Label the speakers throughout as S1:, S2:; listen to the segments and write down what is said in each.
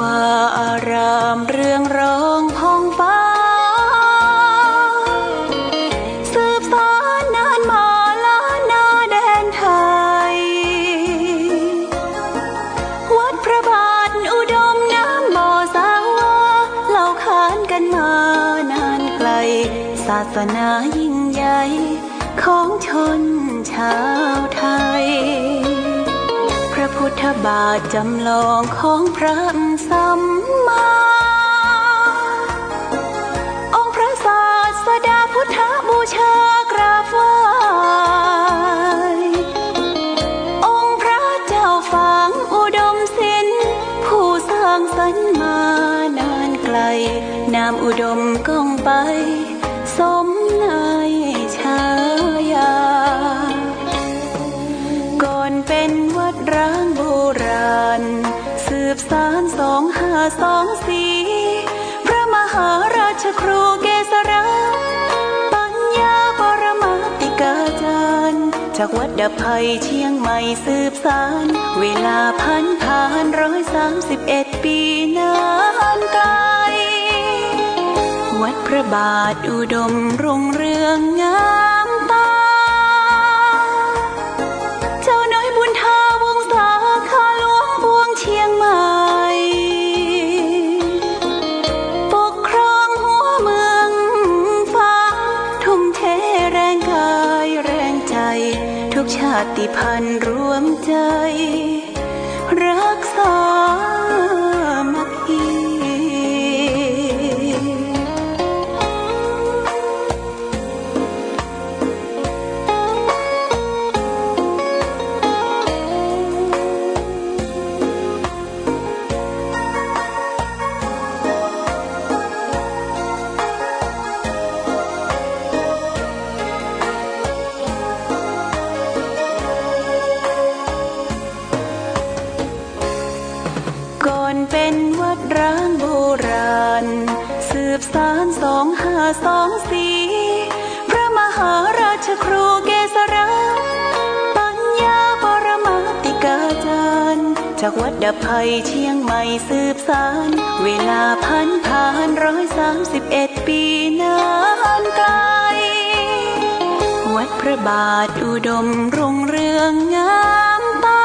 S1: ว่าอารามเรืองรองพองฟ้าสืบสานนานมาล้านนาแดนไทยวัดพระบาทอุดมน้ำบ่อสาวาเล่าขานกันมานานไกลศาสนายิ่งใหญ่ของชนชาวไทยพระพุทธบาทจำลองของพระสัมมาองค์พระศาสดาพุทธบูชากราบไหว้องค์พระเจ้าฝางอุดมศิลป์ผู้สร้างสรรค์มานานไกลนามอุดมก้องไปสมในฉายาก่อนเป็นวัดร้างโบราณสืบสาน2524พระมหาราชครูเกษราปัญญาปรมาติกาจารย์จากวัดดับภัยเชียงใหม่สืบสานเวลาผ่าน131 ปีนานไกลวัดพระบาทอุดมรุ่งเรืองงามตาเจ้าน้อยบุญทาวงศาข้าหลวงบวงเชียงใหม่ปกครองหัวเมืองฟ้าทุ่มเทแรงกายแรงใจทุกชาติพันธุ์รวมใจรักษามัคคีเป็นวัดร้างโบราณสืบสาน2524พระมหาราชครูเกษราปัญญาปรมาติกาจารย์จากวัดดับภัยเชียงใหม่สืบสานเวลาผ่าน131 ปีนานไกลวัดพระบาทอุดมรุ่งเรืองงามตา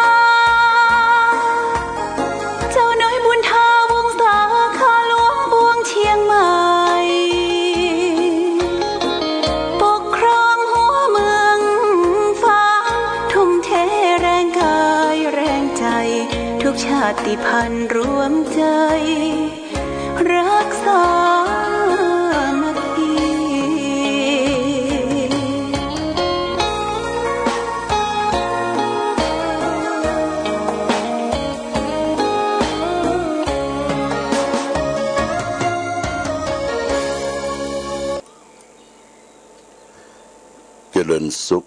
S1: ชาติพันธุ์รวมใจรักษามัคคี
S2: เจริญสุข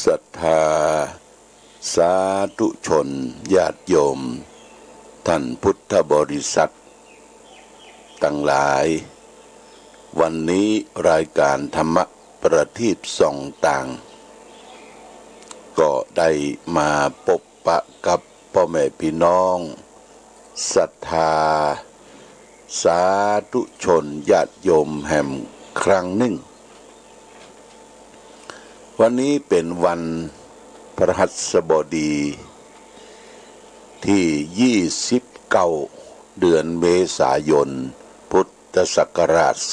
S2: ศรัทธาสาธุชนญาติโยมท่านพุทธบริษัททั้งหลายวันนี้รายการธรรมประทีปส่องต่างก็ได้มาพบปะกับพ่อแม่พี่น้องศรัทธาสาธุชนญาติโยมแห่งครั้งหนึ่งวันนี้เป็นวันพฤหัสบดีที่29เดือนเมษายนพุทธศักราช2564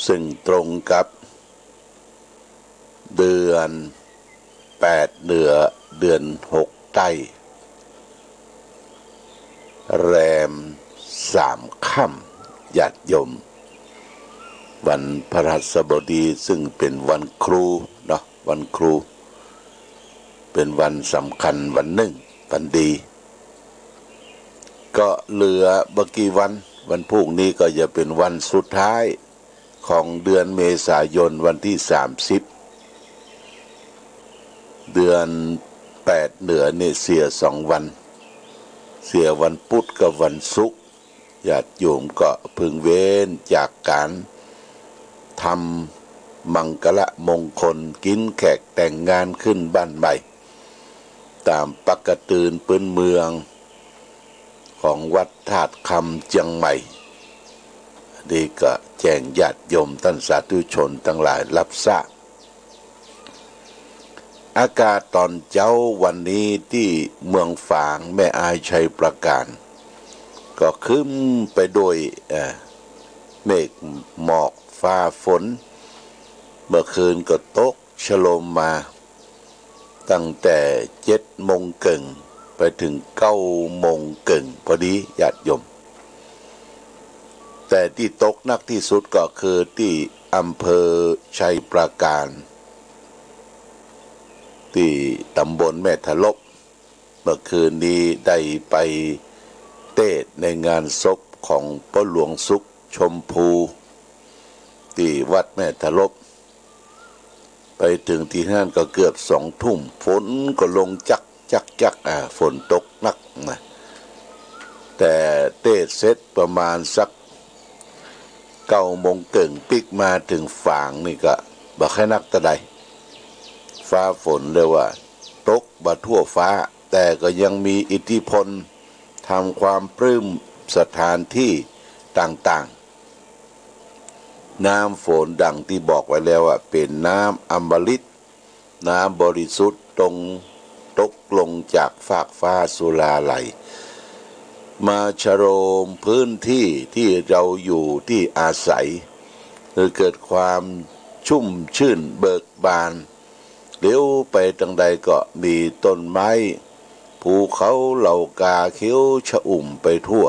S2: ซึ่งตรงกับเดือน8เดือน6ใต้แรม3ค่ำญาติโยมวันพฤหัสบดีซึ่งเป็นวันครูเนาะวันครูเป็นวันสำคัญวันหนึ่งวันดีก็เหลือบ่กี่วันพรุ่งนี้ก็จะเป็นวันสุดท้ายของเดือนเมษายนวันที่30เดือน8เหนือเนี่ยเสีย2วันเสียวันพุธกับวันศุกร์ญาติโยมก็พึงเว้นจากการท มังกละมงคลกินแขกแต่งงานขึ้นบ้านใหม่ตามปกติพื้นเมืองของวัดธาตุคำเจียงใหม่ดีก็แจ้งญาติโยมท่านสาธุชนทั้งหลายรับทราบอากาศตอนเช้าวันนี้ที่เมืองฝางแม่อายชัยประการก็ครึ้มไปด้วยเมฆหมอกฟ้าฝนเมื่อคืนก็ตกชโลมมาตั้งแต่7:00 นไปถึง9:00 นพอดีญาติโยมแต่ที่ตกหนักที่สุดก็คือที่อำเภอชัยปราการที่ตำบลแม่ทะลบเมื่อคืนนี้ได้ไปเทศในงานศพของพ่อหลวงสุขชมพูที่วัดแม่ทะลบไปถึงที่นั่นก็เกือบ20:00 นฝนก็ลงจักฝนตกหนักนะแต่เทศเสร็จประมาณสัก9:00 นปิกมาถึงฝางนี่ก็บ่ค่อยนักตะใดฟ้าฝนเลยว่าตกบ่ทั่วฟ้าแต่ก็ยังมีอิทธิพลทำความปลื้มสถานที่ต่างๆน้ำฝนดังที่บอกไว้แล้วว่าเป็นน้ำอมฤตน้ำบริสุทธิ์ตกลงจากฟากฟ้าสุราไหลมาชโรมพื้นที่ที่เราอยู่ที่อาศัยคือเกิดความชุ่มชื่นเบิกบานเลี้ยวไปทางใดก็มีต้นไม้ภูเขาเหล่ากาเขียวชอุ่มไปทั่ว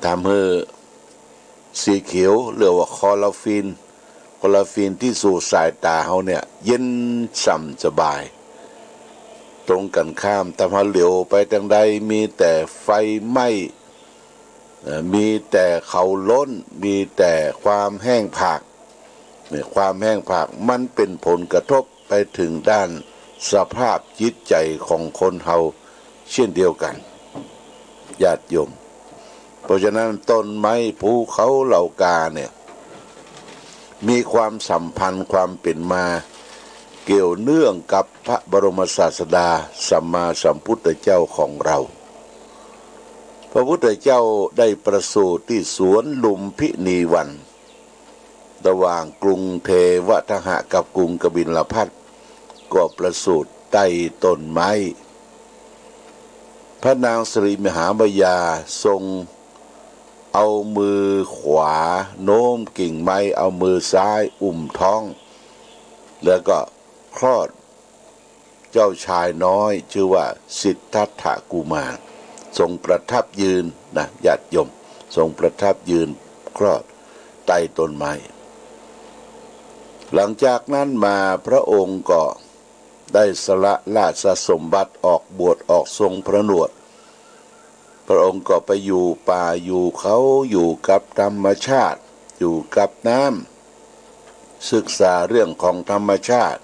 S2: ทำให้สีเขียวเรียกว่าคลอโรฟินที่สู่สายตาเขาเนี่ยเย็นส่ำสบายตรงกันข้ามทำให้เหลียวไปทางใดมีแต่ไฟไหม้มีแต่เขาล้นมีแต่ความแห้งผากเนี่ยความแห้งผากมันเป็นผลกระทบไปถึงด้านสภาพจิตใจของคนเฮาเช่นเดียวกันญาติโยมเพราะฉะนั้นต้นไม้ภูเขาเหล่ากาเนี่ยมีความสัมพันธ์ความเป็นมาเกี่ยวเนื่องกับพระบรมศาสดาสัมมาสัมพุทธเจ้าของเราพระพุทธเจ้าได้ประสูติที่สวนลุมพินีวันระหว่างกรุงเทวทหะกับกรุงกบิลพัสก็ประสูติใต้ต้นไม้พระนางสิริมหาบยาทรงเอามือขวาโน้มกิ่งไม้เอามือซ้ายอุ้มท้องแล้วก็คลอดเจ้าชายน้อยชื่อว่าสิทธัตถกุมารทรงประทับยืนนะญาติโยมทรงประทับยืนคลอดใต้ต้นไม้หลังจากนั้นมาพระองค์ก็ได้สละราชสมบัติออกบวชออกทรงพระนวดพระองค์ก็ไปอยู่ป่าอยู่เขาอยู่กับธรรมชาติอยู่กับน้ำศึกษาเรื่องของธรรมชาติ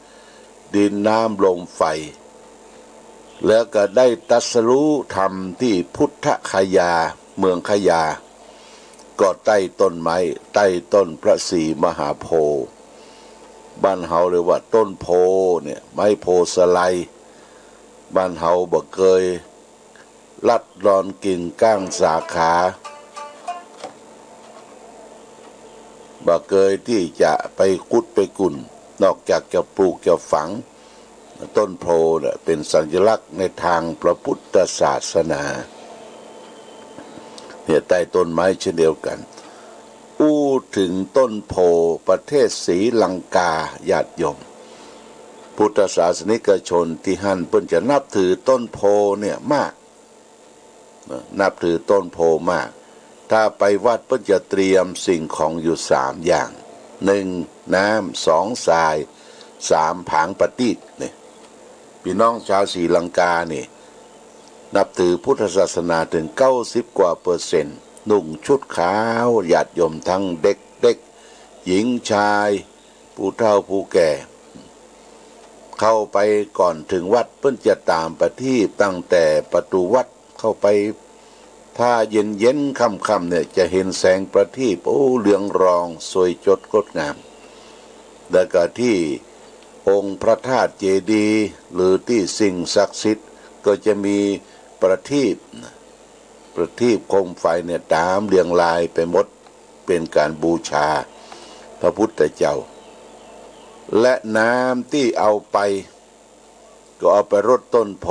S2: ดินน้ำลมไฟแล้วก็ได้ตรัสรู้ธรรมที่พุทธคยาเมืองคยาก็ใต้ต้นไม้ใต้ต้นพระศรีมหาโพธิ์บ้านเฮาเรียกว่าต้นโพเนี่ยไม้โพสไลบ้านเฮาบ่เคยลัดรอนกิ่งก้างสาขาบ่เคยที่จะไปกุดไปกุ่นนอกจากจะปลูกจะฝังต้นโพเนี่ยเป็นสัญลักษณ์ในทางพระพุทธศาสนาเนี่ยใต้ต้นไม้เช่นเดียวกันอู้ถึงต้นโพประเทศศรีลังกาญาติโยมพุทธศาสนิกชนที่หั่นเพิ่นจะนับถือต้นโพเนี่ยมากนับถือต้นโพมากถ้าไปวัดเพิ่นจะเตรียมสิ่งของอยู่3อย่าง1น้ำ2ทราย3ผางประทีปเนี่ยพี่น้องชาวศรีลังกานี่นับถือพุทธศาสนาถึง90%กว่านุ่งชุดขาวญาติโยมทั้งเด็กหญิงชายผู้เฒ่าผู้แก่เข้าไปก่อนถึงวัดเพิ่นจะตามประทีปตั้งแต่ประตูวัดเข้าไปถ้าเย็นค่ำเนี่ยจะเห็นแสงประทีปเหลืองรองสวยจดงดงาม แล้วก็ที่องค์พระธาตุเจดีย์หรือที่สิ่งศักดิ์สิทธิ์ก็จะมีประทีปโคมไฟเนี่ยตามเรียงรายไปหมดเป็นการบูชาพระพุทธเจ้าและน้ำที่เอาไปก็เอาไปรดต้นโพ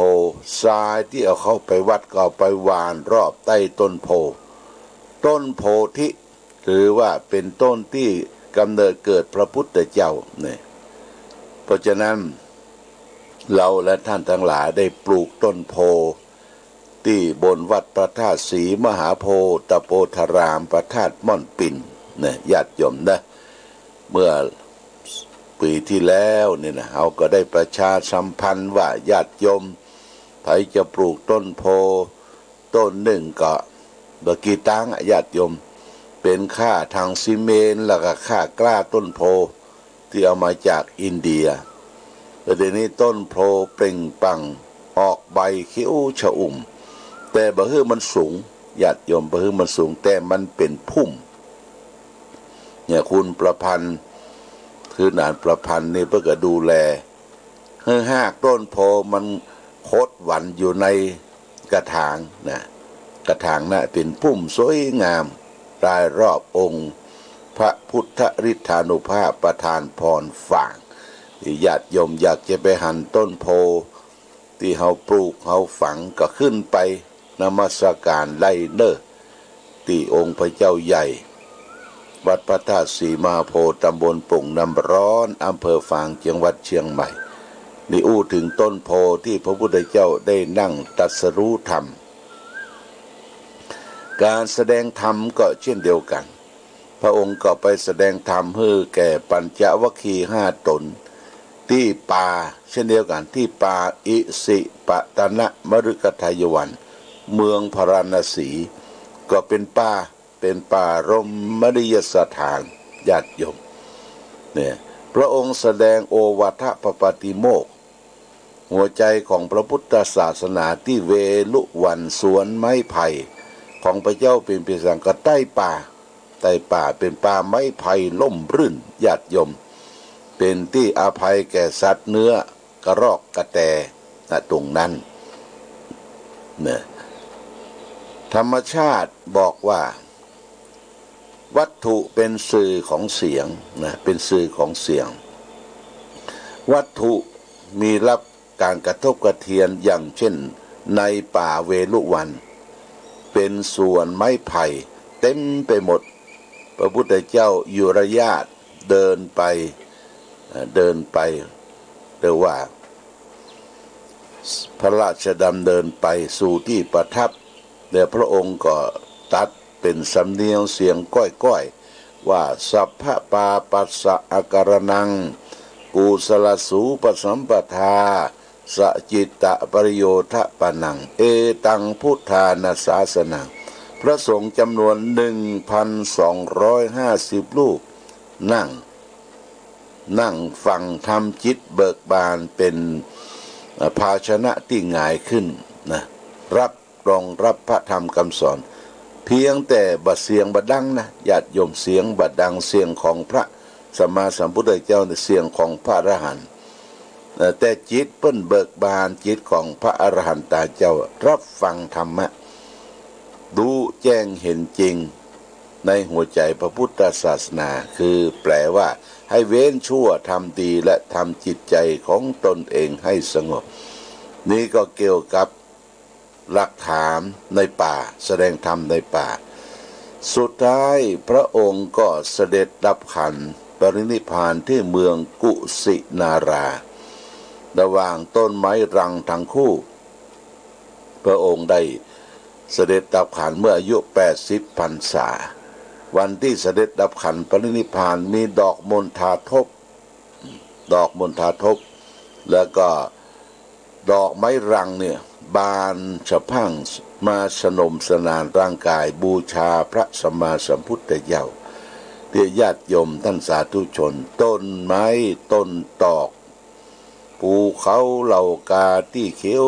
S2: ทรายที่เอาเข้าไปวัดก็เอาไปหว่านรอบใต้ต้นโพธิถือว่าเป็นต้นที่กำเนิดเกิดพระพุทธเจ้าเนี่ยเพราะฉะนั้นเราและท่านทั้งหลายได้ปลูกต้นโพที่บนวัดพระธาตุศรีมหาโพธิ์ตโพธารามพระธาตุม่อนปิ่นเนี่ยญาติโยมนะเมื่อปีที่แล้วเนี่ยนะเราก็ได้ประชาสัมพันธ์ว่าญาติโยมใครจะปลูกต้นโพต้นหนึ่งก็บกี่ตังญาติโยมเป็นค่าทางซีเมนต์แล้วก็ค่ากล้าต้นโพที่เอามาจากอินเดียประเดี๋ยวนี้ต้นโพเปล่งปังออกใบเขียวชอุ่มแต่บะฮือมันสูงญาติโยมบะฮือมันสูงแต่มันเป็นพุ่มเนี่ยคุณประพันธ์คือนานประพันธ์นี่เพื่อก็ดูแลให้หากต้นโพมันโคตรหวันอยู่ในกระถางนะกระถางน่ะเป็นพุ่มสวยงามรายรอบองค์พระพุทธฤทธานุภาพประทานพรฝ่างญาติโยมอยากจะไปหันต้นโพที่เขาปลูกเขาฝังก็ขึ้นไปนมัสการไล่เนอที่องค์พระเจ้าใหญ่วัดพระธาตุศรีมหาโพธิ์ตำบลปุ่งน้ำร้อนอำเภอฝางจังหวัดเชียงใหม่นี่อู้ถึงต้นโพที่พระพุทธเจ้าได้นั่งตรัสรู้ธรรมการแสดงธรรมก็เช่นเดียวกันพระองค์ก็ไปแสดงธรรมให้แก่ปัญจวัคคีย์5 ตนที่ป่าเช่นเดียวกันที่ป่าอิสิปตนะมฤคทายวันเมืองพาราณสีก็เป็นป่ารมณียสถานญาติโยมเนี่ยพระองค์แสดงโอวาทปปาติโมกข์หัวใจของพระพุทธศาสนาที่เวลุวันสวนไม้ไผ่ของพระเจ้าเป็นเพียงก็ใต้ป่าเป็นป่าไม้ไผ่ล่มรื่นญาติโยมเป็นที่อภัยแก่สัตว์เนื้อกระรอกกระแตตรงนั้นเนี่ยธรรมชาติบอกว่าวัตถุเป็นสื่อของเสียงนะเป็นสื่อของเสียงวัตถุมีรับการกระทบกระเทือนอย่างเช่นในป่าเวลุวันเป็นส่วนไม้ไผ่เต็มไปหมดพระพุทธเจ้ายุรญาตเดินไปเรียกว่าพระราชดำเนินไปสู่ที่ประทับแต่พระองค์ก็ตัดเป็นสำเนียงเสียงก้อยๆว่าสัพพะปาปัสสะอาการนังกุศลสูปสัมปทาสจิตตะปริโยทะปนังเอตังพุทธานาสาสนังพระสงฆ์จำนวน 1,250 รูปนั่งฟังทำจิตเบิกบานเป็นภาชนะที่ง่ายขึ้นนะรับรองรับพระธรรมคำสอนเพียงแต่บัดเสียงบัดดังนะญาติโยมเสียงบัดดังเสียงของพระสัมมาสัมพุทธเจ้าเสียงของพระอรหันต์แต่จิตเปิ้นเบิกบานจิตของพระอรหันตเจ้ารับฟังธรรมะดูแจ้งเห็นจริงในหัวใจพระพุทธศาสนาคือแปลว่าให้เว้นชั่วทำดีและทำจิตใจของตนเองให้สงบนี่ก็เกี่ยวกับหลักฐานในป่าแสดงธรรมในป่าสุดท้ายพระองค์ก็เสด็จดับขันธ์ปรินิพพานที่เมืองกุสินาราระหว่างต้นไม้รังทั้งคู่พระองค์ได้เสด็จดับขันธ์เมื่ออายุ80 พรรษาวันที่เสด็จดับขันธ์ปรินิพพานมีดอกมณฑาทพแล้วก็ดอกไม้รังเนี่ยบานสะพรั่งมาสนมสนานร่างกายบูชาพระสัมมาสัมพุทธเจ้าที่ญาติโยมท่านสาธุชนต้นไม้ต้นตอกภูเขาเหล่ากาที่เขียว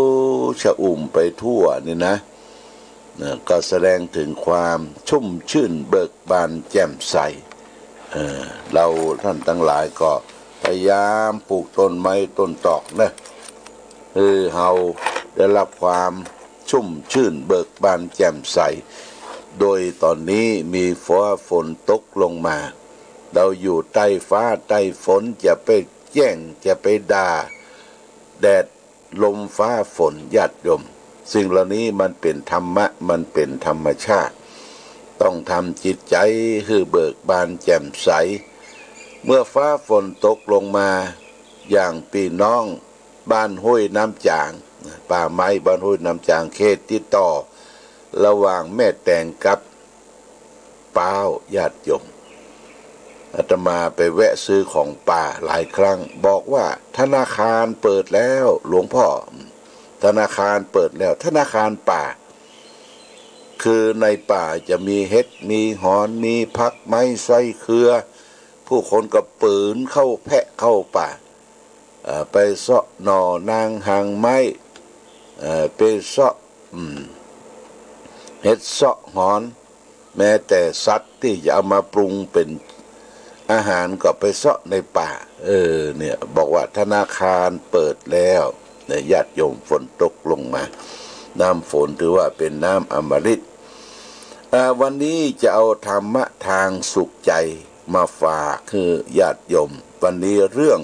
S2: ชอุ่มไปทั่วนี่นะก็แสดงถึงความชุ่มชื่นเบิกบานแจ่มใสเราท่านทั้งหลายก็ พยายามปลูกต้นไม้ต้นตอกนะเฮาได้รับความชุ่มชื่นเบิกบานแจ่มใสโดยตอนนี้มีฝนตกลงมาเราอยู่ใต้ฟ้าใต้ฝนจะไปแย่งจะไปด่าแดดลมฟ้าฝนญาติโยมสิ่งเหล่านี้มันเป็นธรรมะมันเป็นธรรมชาติต้องทำจิตใจให้เบิกบานแจ่มใสเมื่อฟ้าฝนตกลงมาอย่างพี่น้องบ้านห้วยน้ำจางป่าไม้บ้านห้วยน้ำจางเขตติดต่อระหว่างแม่แตงกับป้าวญาติโยมอาตมาไปแวะซื้อของป่าหลายครั้งบอกว่าธนาคารเปิดแล้วหลวงพ่อธนาคารเปิดแล้วธนาคารป่าคือในป่าจะมีเห็ดมีหอนมีพักไม้ไส้เครือผู้คนก็ปืนเข้าแพะเข้าป่าไปเสาะหน่อนางหางไม้ไปเสาะเห็ดเสาะหอนแม้แต่สัตว์ที่จะเอามาปรุงเป็นอาหารก็ไปเสาะในป่าเนี่ยบอกว่าธนาคารเปิดแล้วเนี่ยญาติโยมฝนตกลงมาน้ำฝนถือว่าเป็นน้ำอมฤตวันนี้จะเอาธรรมะทางสุขใจมาฝากคือญาติโยมวันนี้เรื่อง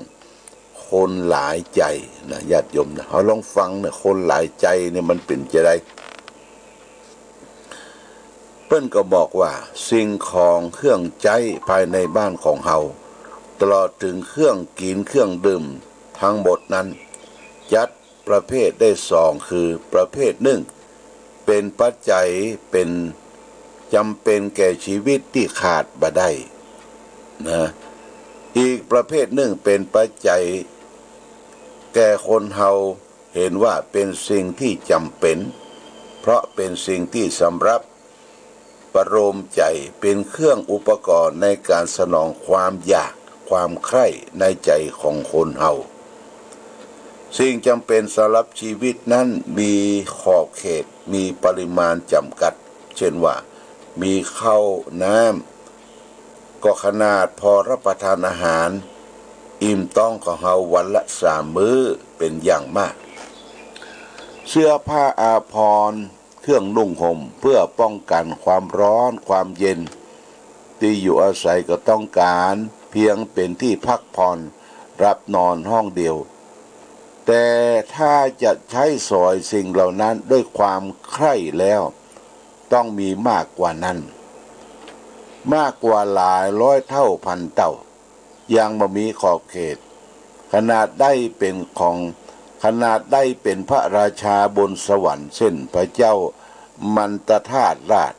S2: คนหลายใจนะญาติโยมนะเขาลองฟังนะคนหลายใจเนี่ยมันเป็นจะได้เพิ่นก็บอกว่าสิ่งของเครื่องใจภายในบ้านของเฮาตลอดถึงเครื่องกินเครื่องดื่มทั้งหมดนั้นจัดประเภทได้สองคือประเภทหนึ่งเป็นปัจจัยเป็นจำเป็นแก่ชีวิตที่ขาดบ่ได้นะอีกประเภทหนึ่งเป็นปัจจัยแก่คนเฮาเห็นว่าเป็นสิ่งที่จำเป็นเพราะเป็นสิ่งที่สำหรับประโลมใจเป็นเครื่องอุปกรณ์ในการสนองความอยากความใคร่ในใจของคนเฮาสิ่งจำเป็นสำหรับชีวิตนั้นมีขอบเขตมีปริมาณจำกัดเช่นว่ามีข้าวน้ำก็ขนาดพอรับประทานอาหารอิ่มต้องของเฮาวันละ3 มื้อเป็นอย่างมากเสื้อผ้าอาภรณ์เครื่องนุ่งห่มเพื่อป้องกันความร้อนความเย็นที่อยู่อาศัยก็ต้องการเพียงเป็นที่พักผ่อนรับนอนห้องเดียวแต่ถ้าจะใช้สอยสิ่งเหล่านั้นด้วยความใคร่แล้วต้องมีมากกว่านั้นมากกว่าหลายร้อยเท่าพันเท่ายังบ่มีขอบเขตขนาดได้เป็นพระราชาบนสวรรค์เช่นพระเจ้ามันตทาธราช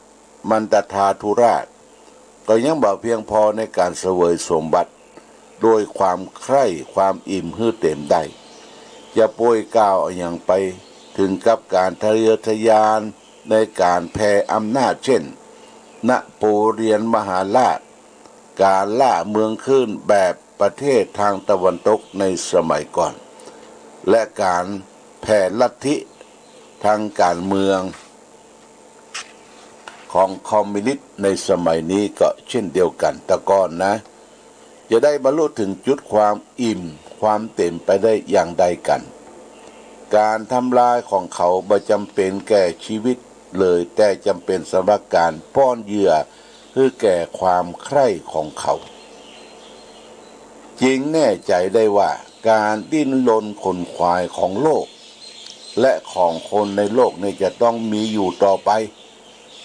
S2: มันตทาธุราชก็ยังบ่เพียงพอในการเสวยสมบัติโดยความใคร่ความอิ่มหื้อเต็มได้จะโปรยก้าวอย่างไปถึงกับการทะเยอทะยานในการแผ่อำนาจเช่นนโปเลียนมหาราชการล่าเมืองขึ้นแบบประเทศทางตะวันตกในสมัยก่อนและการแผ่ลัทธิทางการเมืองของคอมมิวนิสต์ในสมัยนี้ก็เช่นเดียวกันแต่ก่อนนะจะได้บรรลุถึงจุดความอิ่มความเต็มไปได้อย่างใดกันการทำลายของเขาบ่จำเป็นแก่ชีวิตเลยแต่จำเป็นสำหรับการป้อนเหยื่อคือแก่ความใคร่ของเขาจริงแน่ใจได้ว่าการดิ้นรนขนขวายของโลกและของคนในโลกนี้จะต้องมีอยู่ต่อไป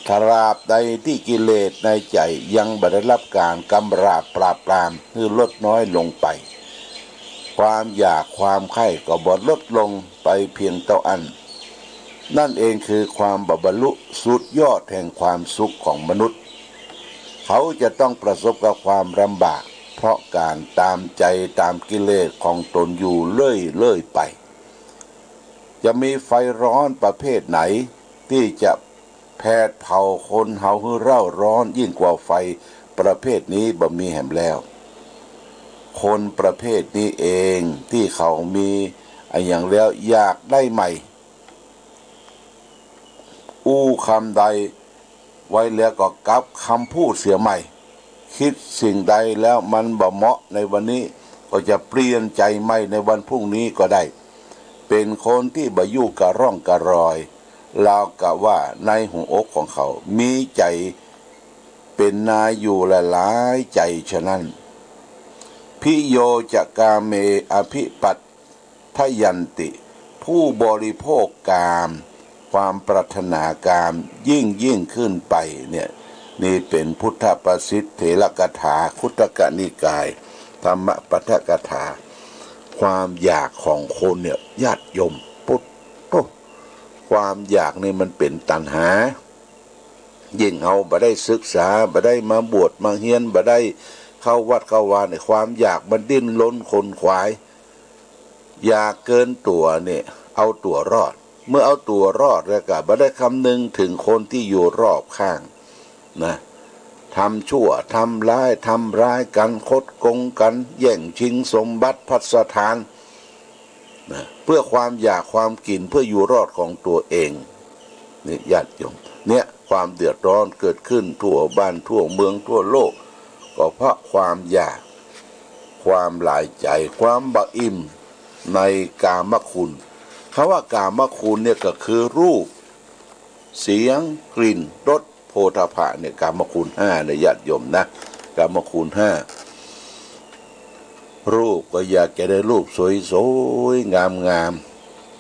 S2: ตราบใดที่กิเลสในใจยังบ่ได้รับการกำราบปราบปรามหรือลดน้อยลงไปความอยากความใคร่ก็บ่ลดลงไปเพียงเท่าอันนั่นเองคือความบรรลุสุดยอดแห่งความสุขของมนุษย์เขาจะต้องประสบกับความลำบากเพราะการตามใจตามกิเลสของตนอยู่เรื่อยไปจะมีไฟร้อนประเภทไหนที่จะแผดเผาคนเฮาให้เร่าร้อนยิ่งกว่าไฟประเภทนี้บ่มีแห่งแล้วคนประเภทนี้เองที่เขามีอย่างแล้วอยากได้ใหม่อู้คำใดไว้แล้วก็กลับคำพูดเสียใหม่คิดสิ่งใดแล้วมันบ่เหมาะในวันนี้ ก็จะเปลี่ยนใจใหม่ในวันพรุ่งนี้ก็ได้เป็นคนที่บอยู่กระร่องกระรอยราวกับว่าในหัวอกของเขามีใจเป็นนายอยู่หลายใจฉะนั้นพิโยจะกาเมอภิปัตทยันติผู้บริโภคกามความปรารถนากามยิ่งขึ้นไปเนี่ยนี่เป็นพุทธประสิทธิเถรกถาคุตกนิกายธรรมปฐกถาความอยากของคนเนี่ยญาติโยมพุทธความอยากนี่มันเป็นตัณหายิ่งเอาบ่ได้ศึกษาบ่ได้มาบวชมาเฮียนบ่ได้เข้าวัดเข้าวาเนี่ยความอยากมันดิ้นรนขนขวายอยากเกินตัวเนี่ยเอาตัวรอดเมื่อเอาตัวรอดแล้วก็บ่ได้คำนึงถึงคนที่อยู่รอบข้างนะทำชั่วทำร้ายกันคดโกงกันแย่งชิงสมบัติพัสถานนะเพื่อความอยากความกินเพื่ออยู่รอดของตัวเองนี่ญาติโยมเนี่ยความเดือดร้อนเกิดขึ้นทั่วบ้านทั่วเมืองทั่วโลกก็เพราะความอยากความหลายใจความบะอิ่มในกามคุณคำว่ากามคุณเนี่ยก็คือรูปเสียงกลิ่นรสโผฏฐัพพะเนี่ยกามคุณห้าเนี่ยญาติโยมนะกามคุณห้ารูปก็อยากจะได้รูปสวยๆงาม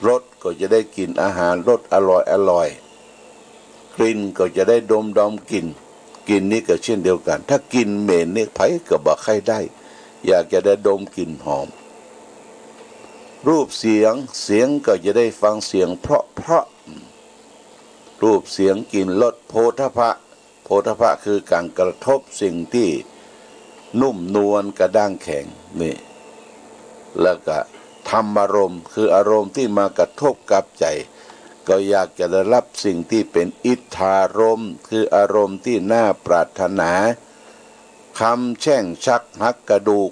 S2: รสก็จะได้กินอาหารรสอร่อยกลิ่นก็จะได้ดมกลิ่นนี่ก็เช่นเดียวกันถ้ากินเหม็นนี่ไผก็บ่ใครได้อยากจะได้ดมกลิ่นหอมรูปเสียงก็จะได้ฟังเสียงเพราะรูปเสียงกลิ่นรสโผฏฐัพพะคือการกระทบสิ่งที่นุ่มนวลกระด้างแข็งนี่แล้วก็ธรรมอารมณ์คืออารมณ์ที่มากระทบกับใจก็อยากจะได้รับสิ่งที่เป็นอิทธารมณ์คืออารมณ์ที่น่าปรารถนาคำแช่งชักหักกระดูก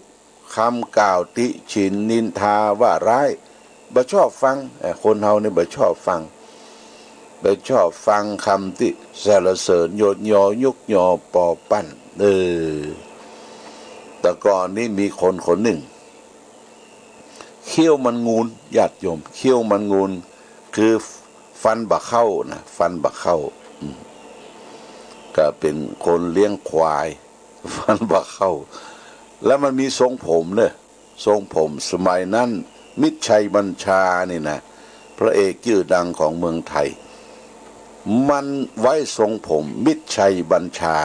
S2: คำกล่าวติฉินนินทาว่าร้ายบ่ชอบฟังคนเฮานี่บ่ชอบฟังคำที่สรรเสริญโยดยอยกยอปอปั้นแต่ก่อนนี้มีคนหนึ่งเขี้ยวมันงูนญาติโยมเขี้ยวมันงูนคือฟันบะเข้านะฟันบะเข้าก็เป็นคนเลี้ยงควายฟันบะเข้าแล้วมันมีทรงผมเนี่ยทรงผมสมัยนั้นมิตรชัยบัญชานี่นะพระเอกชื่อดังของเมืองไทยมันไว้ทรงผมมิตรชัยบัญชา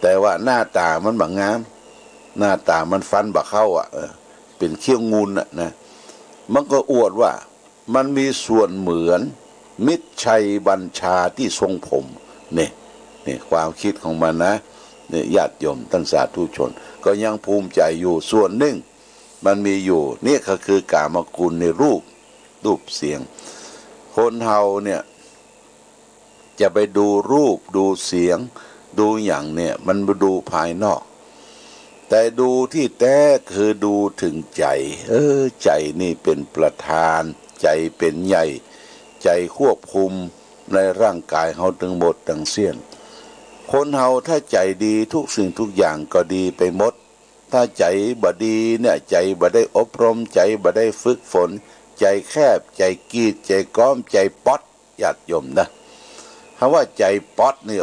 S2: แต่ว่าหน้าตามันบางงามหน้าตามันฟันบะเข้าเป็นเขี้ยวงูนนะมันก็อวดว่ามันมีส่วนเหมือนมิตรชัยบัญชาที่ทรงผมเนี่ยความคิดของมันนะเนี่ยญาติโยมท่านสาธุชนก็ยังภูมิใจอยู่ส่วนหนึ่งมันมีอยู่นี่ก็คือกามคุณในรูปเสียงคนเฮาเนี่ยจะไปดูรูปดูเสียงดูอย่างเนี่ยมันมาดูภายนอกแต่ดูที่แท้คือดูถึงใจใจนี่เป็นประธานใจเป็นใหญ่ใจควบคุมในร่างกายเฮาทั้งหมดทั้งเสี้ยนคนเฮาถ้าใจดีทุกสิ่งทุกอย่างก็ดีไปหมดถ้าใจบ่ดีเนี่ยใจบ่ได้อบรมใจบ่ได้ฝึกฝนใจแคบใจกีดใจก้อมใจป๊อดญาติโยมนะคำว่าใจป๊อดนี่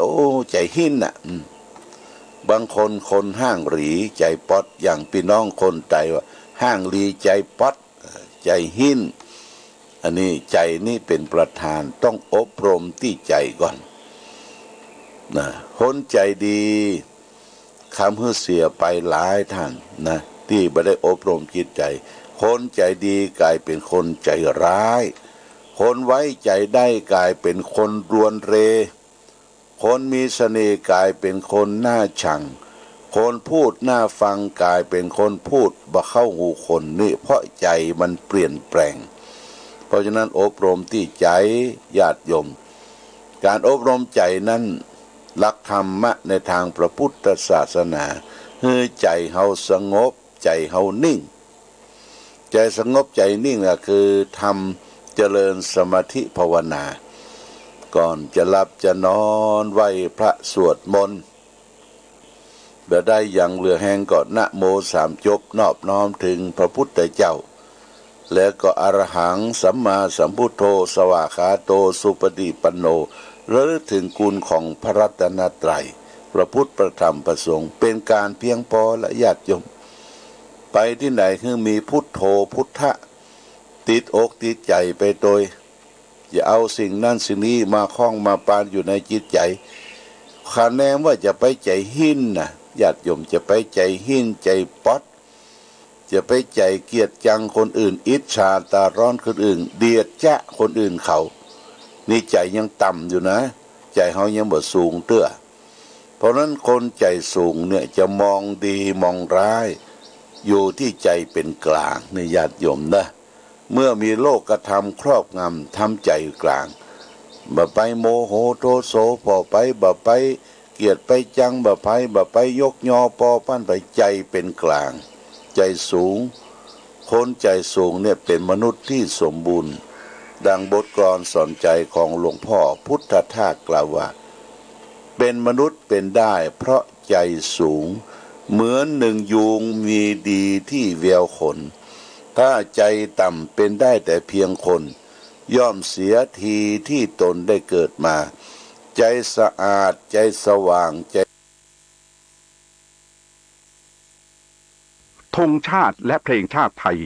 S2: ใจหินน่ะบางคนห้างหรีใจป๊อดอย่างพี่น้องคนไทยว่าห้างหรีใจป๊อดใจหินอันนี้ใจนี่เป็นประธานต้องอบรมที่ใจก่อนนะคนใจดีคำฮือเสียไปหลายท่านนะที่ไม่ได้อบรมจิตใจคนใจดีกลายเป็นคนใจร้ายคนไว้ใจได้กลายเป็นคนรวนเรคนมีเสน่ห์กลายเป็นคนน่าชังคนพูดน่าฟังกลายเป็นคนพูดบ่เข้าหูคนนี่เพราะใจมันเปลี่ยนแปลงเพราะฉะนั้นอบรมที่ใจญาติโยมการอบรมใจนั้นหลักธรรมะในทางพระพุทธศาสนาคือใจเฮาสงบใจเฮานิ่งใจสงบใจนิ่งก็คือทำเจริญสมาธิภาวนาก่อนจะหลับจะนอนไหว้พระสวดมนต์ แบบได้อย่างเรือแห้งก็นะโมสามจบนอบน้อมถึงพระพุทธเจ้าแล้วก็อรหังสัมมาสัมพุทโธสวากขาโตสุปฏิปันโนระลึกถึงคุณของพระรัตนตรัยพระพุทธพระธรรมพระสงฆ์เป็นการเพียงพอและญาติโยมไปที่ไหนคือมีพุทโธพุทธะติดอกติดใจไปโดยอย่าเอาสิ่งนั้นสิ่งนี้มาคล้องมาปานอยู่ในจิตใจคะแนนว่าจะไปใจหินนะญาติโยมจะไปใจหินใจป๊อดจะไปใจเกียดจังคนอื่นอิจฉาตาร้อนคนอื่นเดียดจะคนอื่นเขานี่ใจยังต่ำอยู่นะใจเขายังบ่สูงเตื้อเพราะนั้นคนใจสูงเนี่ยจะมองดีมองร้ายอยู่ที่ใจเป็นกลางในญาติโยมนะเมื่อมีโลกกระทำครอบงำทำใจกลางบ่ไปโมโหโทโสพอไปบ่ไปเกียดไปจังบ่ไปยกยอปอปั้นไปใจเป็นกลางใจสูงคนใจสูงเนี่ยเป็นมนุษย์ที่สมบูรณ์ดังบทกลอนสอนใจของหลวงพ่อพุทธทาสกล่าวว่าเป็นมนุษย์เป็นได้เพราะใจสูงเหมือนหนึ่งยูงมีดีที่เวียวขนถ้าใจต่ำเป็นได้แต่เพียงคนย่อมเสียทีที่ตนได้เกิดมาใจสะอาดใจสว่างใจ
S3: ธงชาติและเพลงชาติไทย